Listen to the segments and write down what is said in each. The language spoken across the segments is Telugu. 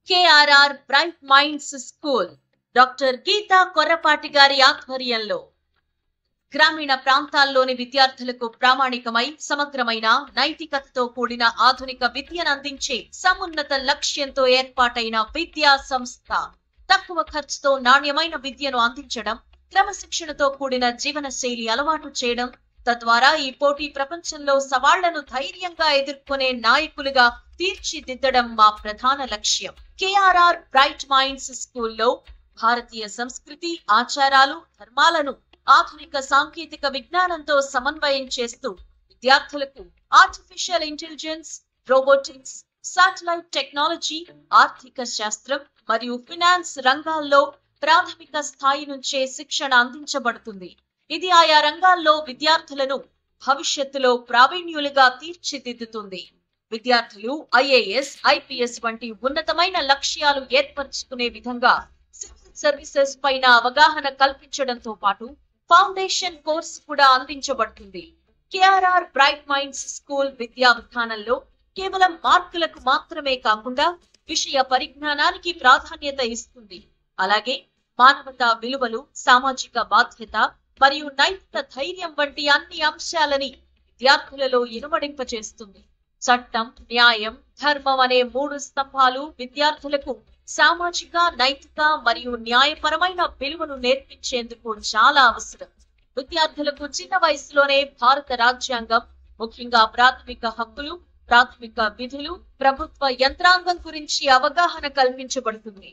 KRR bright minds school doctor Geeta Korrapati గారి ఆధ్వర్యంలో గ్రామీణ ప్రాంతాల్లోని విద్యార్థులకు ప్రామాణికమై సమగ్రమైన నైతికతతో కూడిన ఆధునిక విద్యను అందించే సమున్నత లక్ష్యంతో ఏర్పాటైన విద్యా సంస్థ. తక్కువ ఖర్చుతో నాణ్యమైన విద్యను అందించడం, క్రమశిక్షణతో కూడిన జీవన శైలి అలవాటు చేయడం, తద్వారా ఈ పోటీ ప్రపంచంలో సవాళ్లను ధైర్యంగా ఎదుర్కొనే నాయకులుగా తీర్చిదిద్దడం మా ప్రధాన లక్ష్యం. KRR బ్రైట్ మైండ్స్ స్కూల్లో భారతీయ సంస్కృతి, ఆచారాలు, ధర్మాలను ఆధునిక సాంకేతిక విజ్ఞానంతో సమన్వయం చేస్తూ విద్యార్థులకు artificial intelligence, robotics, satellite technology, ఆర్థిక శాస్త్రం మరియు ఫినాన్స్ రంగాల్లో ప్రాథమిక స్థాయి నుంచే శిక్షణ అందించబడుతుంది. ఇది ఆయా రంగాల్లో విద్యార్థులను భవిష్యత్తులో ప్రావీణ్యులుగా తీర్చిదిద్దుతుంది. విద్యార్థులు IAS, IPS వంటి ఉన్నతమైన లక్ష్యాలు ఏర్పరచుకునే విధంగా సివిల్ సర్వీసెస్ పైన అవగాహన కల్పించడంతో పాటు ఫౌండేషన్ కోర్సు కూడా అందించబడుతుంది. KRR బ్రైట్ మైండ్స్ స్కూల్ విద్యా విధానంలో కేవలం మార్కులకు మాత్రమే కాకుండా విషయ పరిజ్ఞానానికి ప్రాధాన్యత ఇస్తుంది. అలాగే మానవతా విలువలు, సామాజిక బాధ్యత మరియు నైతిక ధైర్యం వంటి అన్ని అంశాలని విద్యార్థులలో ఇనుమడింపచేస్తుంది. చట్టం, న్యాయం, ధర్మం అనే 3 స్తంభాలు విద్యార్థులకు సామాజిక, నైతిక మరియు న్యాయపరమైన విలువను నేర్పించేందుకు చాలా అవసరం. విద్యార్థులకు చిన్న వయసులోనే భారత రాజ్యాంగం, ముఖ్యంగా ప్రాథమిక హక్కులు, ప్రాథమిక విధులు, ప్రభుత్వ యంత్రాంగం గురించి అవగాహన కల్పించబడుతుంది.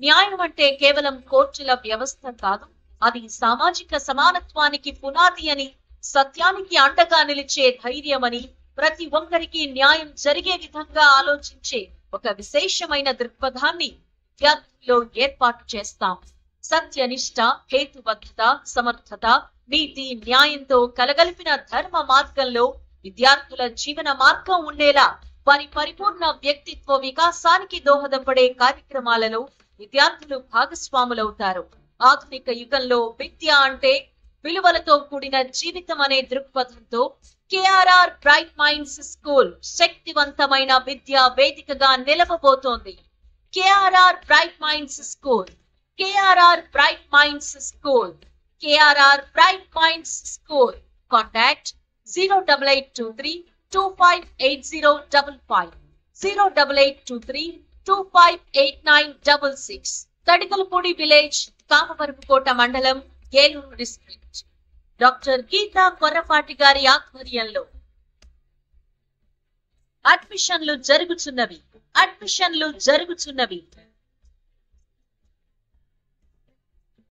న్యాయం అంటే కేవలం కోర్టుల వ్యవస్థ కాదు, అది సామాజిక సమానత్వానికి పునాది అని, సత్యానికి అండగా నిలిచే ధైర్యమని, ప్రతి ఒక్కరికి న్యాయం జరిగే విధంగా ఆలోచించే ఒక విశేషమైన దృక్పథాన్ని విద్యార్థుల్లో ఏర్పాటు చేస్తాం. సత్యనిష్ట, హేతుబద్ధత, సమర్థత, నీతి, న్యాయంతో కలగలిపిన ధర్మ మార్గంలో విద్యార్థుల జీవన మార్గం ఉండేలా వారి పరిపూర్ణ వ్యక్తిత్వ వికాసానికి దోహదపడే కార్యక్రమాలలో విద్యార్థులు భాగస్వాములవుతారు. ఆధునిక యుగంలో విద్య అంటే విలువలతో కూడిన జీవితం అనే దృక్పథంతో KRR బ్రైట్ మైండ్స్ స్కూల్ శక్తివంతమైన విద్యా వేదికగా నిలవబోతోంది. KRR bright minds school, KRR bright minds school, KRR bright minds school. Contact 08823 258055, 08823 258966. Tadikalapudi village, Kamavarapukota మండలం, ఏలూరు డిస్ట్రిక్ట్. డాక్టర్ గీతా కొర్రపాటి గారి ఆధ్వర్యంలో అడ్మిషన్లు జరుగుతున్నవి.